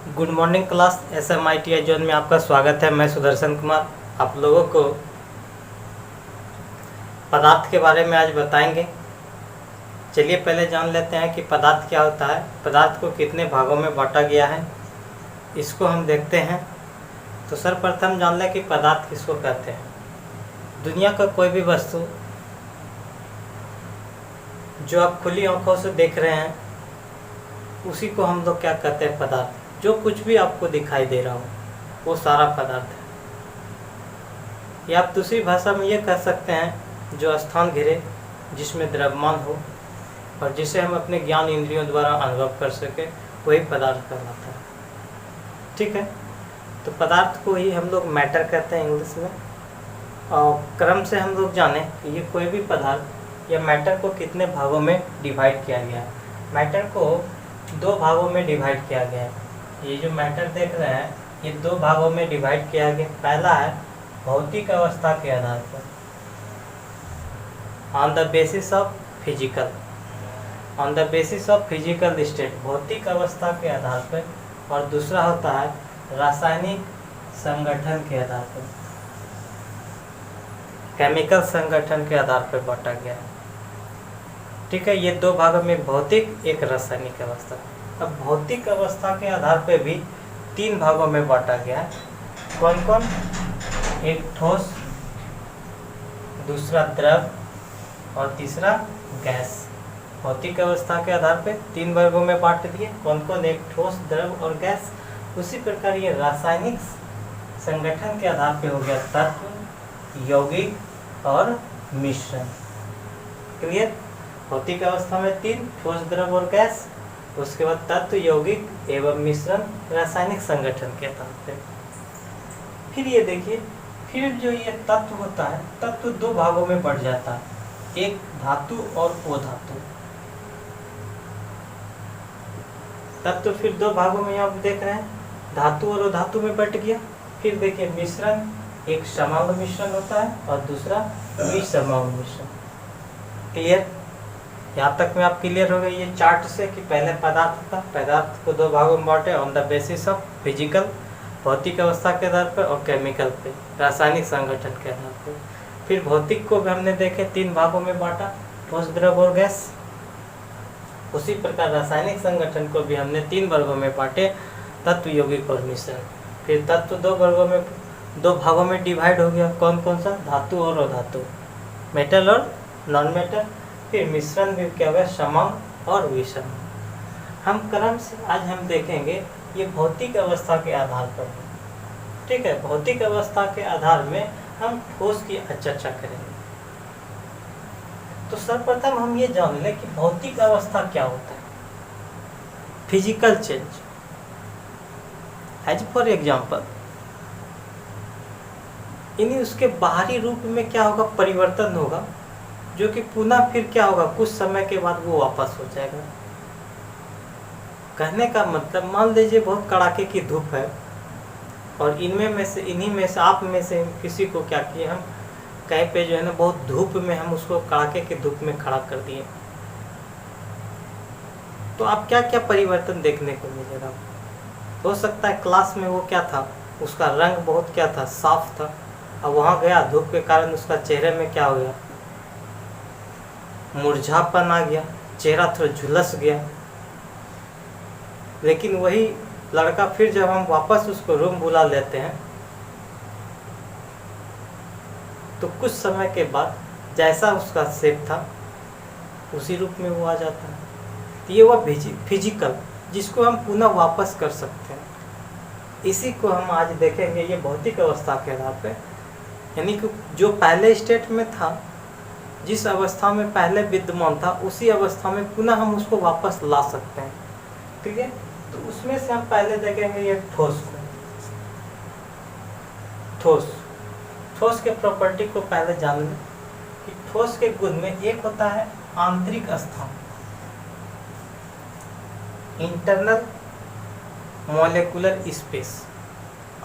Good morning class SMITI zone में आपका स्वागत है। मैं सुदर्शन कुमार आप लोगों को पदार्थ के बारे में आज बताएंगे। चलिए पहले जान लेते हैं कि पदार्थ क्या होता है, पदार्थ को कितने भागों में बांटा गया है, इसको हम देखते हैं। तो सर्वप्रथम जान लें कि पदार्थ किसको कहते हैं। दुनिया का कोई भी वस्तु जो आप खुली आंखों से देख रहे हैं उसी को हम लोग क्या कहते हैं, पदार्थ। जो कुछ भी आपको दिखाई दे रहा हो वो सारा पदार्थ है। या आप दूसरी भाषा में ये कह सकते हैं जो स्थान घिरे, जिसमें द्रव्यमान हो और जिसे हम अपने ज्ञान इंद्रियों द्वारा अनुभव कर सके, वही पदार्थ कहलाता है। ठीक है, तो पदार्थ को ही हम लोग मैटर कहते हैं इंग्लिश में। और क्रम से हम लोग जाने कि ये कोई भी पदार्थ या मैटर को कितने भागों में डिवाइड किया गया है। मैटर को दो भागों में डिवाइड किया गया है। ये जो मैटर देख रहे हैं ये दो भागों में डिवाइड किया गया। पहला है भौतिक अवस्था के आधार पर, on the basis of physical, on the basis of physical state, भौतिक अवस्था के आधार पर। और दूसरा होता है रासायनिक संगठन के आधार पर, केमिकल संगठन के आधार पर बांटा गया है। ठीक है, ये दो भागों में, एक भौतिक एक रासायनिक अवस्था। अब भौतिक अवस्था के आधार पर भी तीन भागों में बांटा गया है। कौन कौन? एक ठोस, दूसरा द्रव और तीसरा गैस। भौतिक अवस्था के आधार पर तीन वर्गों में बांट दिए। कौन कौन? एक ठोस, द्रव और गैस। उसी प्रकार ये रासायनिक संगठन के आधार पर हो गया तत्व, यौगिक और मिश्रण। क्लियर? भौतिक अवस्था में तीन, ठोस, द्रव और गैस। उसके बाद तत्व, यौगिक एवं मिश्रण, रासायनिक संगठन के आधार पर। फिर ये देखिए, फिर जो ये तत्व होता है, तत्व दो भागों में बढ़ जाता है, एक धातु और अधातु। तत्व फिर दो भागों में आप देख रहे हैं, धातु और अधातु में बट गया। फिर देखिए मिश्रण, एक समांग मिश्रण होता है और दूसरा विसमांग मिश्रण। क्लियर? यहाँ तक में आप क्लियर हो गए ये चार्ट से कि पहले पदार्थ था, पदार्थ को दो भागों में बांटे, on the basis of physical, भौतिक अवस्था के आधार पर, और केमिकल पे, रासायनिक संगठन के आधार पर। फिर भौतिक को भी हमने देखे तीन भागों में बांटा, ठोस, द्रव और गैस। उसी प्रकार रासायनिक संगठन को भी हमने तीन वर्गों में बांटे, तत्व, यौगिक और मिश्रण। फिर तत्व दो वर्गों में, दो भागों में डिवाइड हो गया। कौन कौन सा? धातु और अधातु, मेटल और नॉन मेटल। फिर मिश्रण भी क्या हुआ? समांग और विषम। हम क्रम से आज हम देखेंगे ये भौतिक अवस्था के आधार पर है। ठीक है, भौतिक अवस्था के आधार में हम ठोस की चर्चा करेंगे। तो सर्वप्रथम हम ये जान लें कि भौतिक अवस्था क्या होता है। Physical change, as for example, यानी उसके बाहरी रूप में क्या होगा? परिवर्तन होगा, जो कि पुनः फिर क्या होगा? कुछ समय के बाद वो वापस हो जाएगा। कहने का मतलब, मान लीजिए बहुत कड़ाके की धूप है और इन्हीं में से आप में से किसी को क्या किए, हम कहीं पे जो है ना बहुत धूप में हम उसको कड़ाके की धूप में खड़ा कर दिए, तो आप क्या क्या परिवर्तन देखने को मिलेगा? हो सकता है क्लास में वो क्या था, उसका रंग बहुत क्या था? साफ था। अब वहाँ गया, धूप के कारण उसका चेहरे में क्या हो गया? मुरझापन आ गया, चेहरा थोड़ा झुलस गया। लेकिन वही लड़का फिर जब हम वापस उसको रूम बुला लेते हैं तो कुछ समय के बाद जैसा उसका शेप था उसी रूप में वो आ जाता है। तो ये वह फिजिकल, जिसको हम पुनः वापस कर सकते हैं, इसी को हम आज देखेंगे। ये भौतिक अवस्था के आधार पे, यानी कि जो पहले स्टेट में था, जिस अवस्था में पहले विद्यमान था, उसी अवस्था में पुनः हम उसको वापस ला सकते हैं। ठीक है, तो उसमें से हम पहले देखेंगे ये ठोस को। ठोस के प्रॉपर्टी को पहले जान लें कि ठोस के गुण में एक होता है आंतरिक स्थान, इंटरनल मॉलिक्यूलर स्पेस।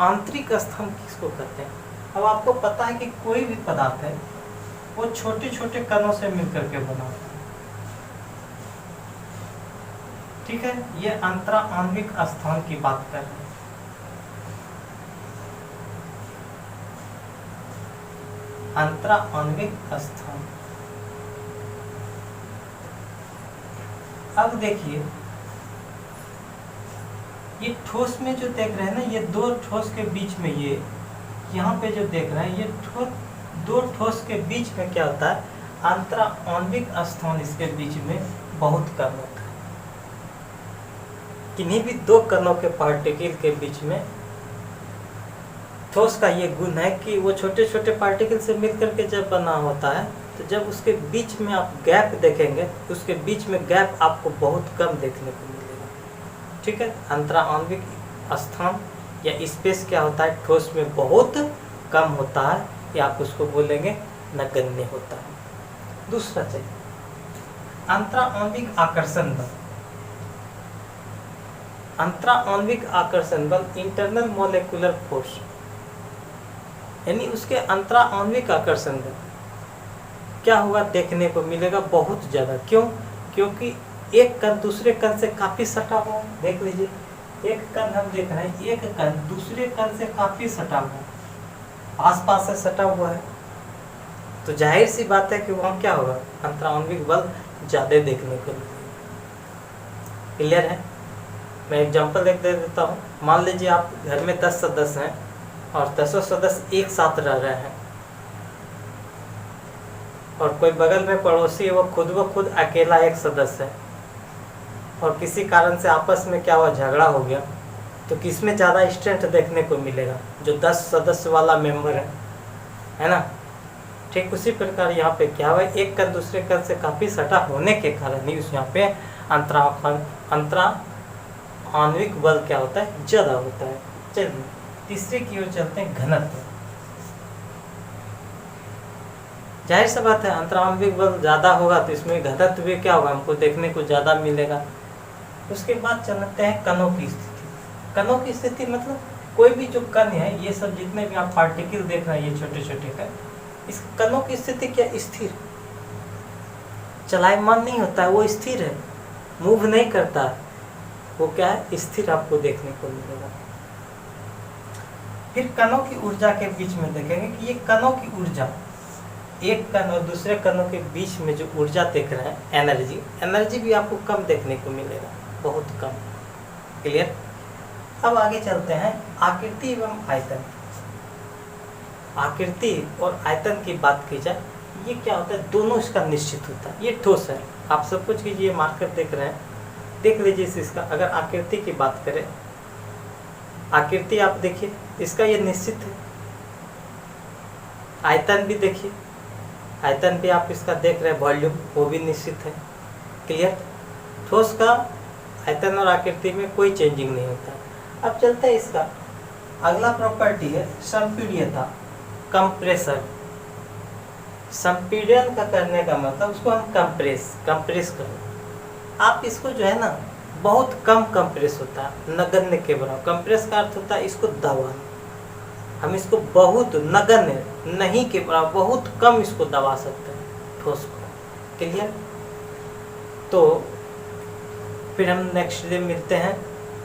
आंतरिक स्थान किसको कहते हैं? अब आपको पता है कि कोई भी पदार्थ है वो छोटे छोटे कणों से मिलकर के बना होता है। ठीक है, ये अंतरा आणविक स्थान की बात कर रहे हैं। अंतरा आणविक स्थान। अब देखिए ये ठोस में जो देख रहे हैं ना, ये दो ठोस के बीच में, ये यहाँ पे जो देख रहे हैं, ये दो ठोस के बीच में क्या होता है, अंतरा आणविक स्थान इसके बीच में बहुत कम होता है। किन्हीं भी दो कणों के पार्टिकल के बीच में ठोस का ये गुण है कि वो छोटे छोटे पार्टिकल से मिलकर के जब बना होता है, तो जब उसके बीच में आप गैप देखेंगे, उसके बीच में गैप आपको बहुत कम देखने को मिलेगा। ठीक है, अंतरा आणविक स्थान या स्पेस क्या होता है, ठोस में बहुत कम होता है, या आप उसको बोलेंगे नगण्य होता है। दूसरा चाहिए अंतरा आणविक आकर्षण बल। अंतरा आणविक आकर्षण बल, इंटरनल मोलेकुलर फोर्स, यानी उसके अंतरा आणविक आकर्षण बल क्या होगा, देखने को मिलेगा बहुत ज़्यादा। क्यों? क्योंकि एक कण दूसरे कण से काफ़ी सटा हुआ है। देख लीजिए, एक कण हम देख रहे हैं, एक कण दूसरे कण से काफ़ी सटा हुआ है, आसपास से सटा हुआ है, तो जाहिर सी बात है कि वहाँ क्या होगा, अंतरा आणविक बल ज़्यादा देखने को मिलेगा। क्लियर है? मैं एग्जांपल दे देता हूँ। मान लीजिए आप घर में 10 सदस्य हैं और 10 सदस्य एक साथ रह रहे हैं, और कोई बगल में पड़ोसी है, वो खुद अकेला एक सदस्य है, और किसी कारण से आपस में क्या हुआ, झगड़ा हो गया, तो किसमें ज़्यादा स्ट्रेंथ देखने को मिलेगा, जो 10 सदस्य वाला मेंबर है ना। ठीक उसी प्रकार यहाँ पे क्या हुआ, एक कण दूसरे कण से काफ़ी सटा होने के कारण ही उस यहाँ पे अंतरा आणविक बल क्या होता है, ज़्यादा होता है। चलिए तीसरे की ओर चलते हैं, घनत्व। जाहिर सी बात है, अंतरा आणविक बल ज़्यादा होगा तो इसमें घनत्व भी क्या होगा, हमको देखने को ज़्यादा मिलेगा। उसके बाद चलते हैं कणों की स्थिति। कणों की स्थिति मतलब कोई भी जो कण है, ये सब जितने भी आप पार्टिकल देख रहे हैं, ये छोटे छोटे कण, इस कणों की स्थिति क्या, स्थिर, चलायमान नहीं होता है, वो स्थिर है, मूव नहीं करता है, वो क्या है, स्थिर आपको देखने को मिलेगा। फिर कणों की ऊर्जा के बीच में देखेंगे कि ये कणों की ऊर्जा, एक कण और दूसरे कणों के बीच में जो ऊर्जा देख रहे हैं, एनर्जी भी आपको कम देखने को मिलेगा, बहुत कम। क्लियर? अब आगे चलते हैं, आकृति एवं आयतन। आकृति और आयतन की बात की जाए, ये क्या होता है, दोनों इसका निश्चित होता है। ये ठोस है, आप सब कुछ कीजिए, मार्कर देख रहे हैं, देख लीजिए इसका। अगर आकृति की बात करें, आकृति आप देखिए, इसका ये निश्चित है। आयतन भी देखिए, आयतन भी आप इसका देख रहे हैं, वॉल्यूम, वो भी निश्चित है। क्लियर? ठोस का आयतन और आकृति में कोई चेंजिंग नहीं होता। अब चलते हैं इसका अगला प्रॉपर्टी है संपीड्यता, कंप्रेसर। संपीड़न का करने का मतलब उसको हम कंप्रेस करो। आप इसको जो है ना, बहुत कम कंप्रेस होता है, नगण्य के बराबर। कंप्रेस का अर्थ होता है इसको दबाना, हम इसको बहुत नगण्य नहीं के बराबर, बहुत कम इसको दबा सकते हैं ठोस को। क्लियर? तो फिर हम नेक्स्ट डे मिलते हैं।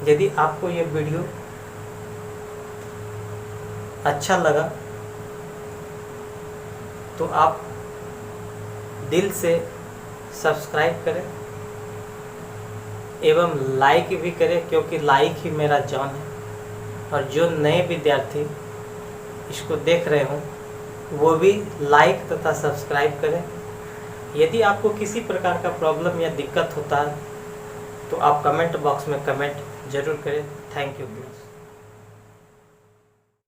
यदि आपको ये वीडियो अच्छा लगा तो आप दिल से सब्सक्राइब करें एवं लाइक भी करें, क्योंकि लाइक ही मेरा जान है। और जो नए विद्यार्थी इसको देख रहे हों, वो भी लाइक तथा सब्सक्राइब करें। यदि आपको किसी प्रकार का प्रॉब्लम या दिक्कत होता है तो आप कमेंट बॉक्स में कमेंट जरूर करें। Thank you.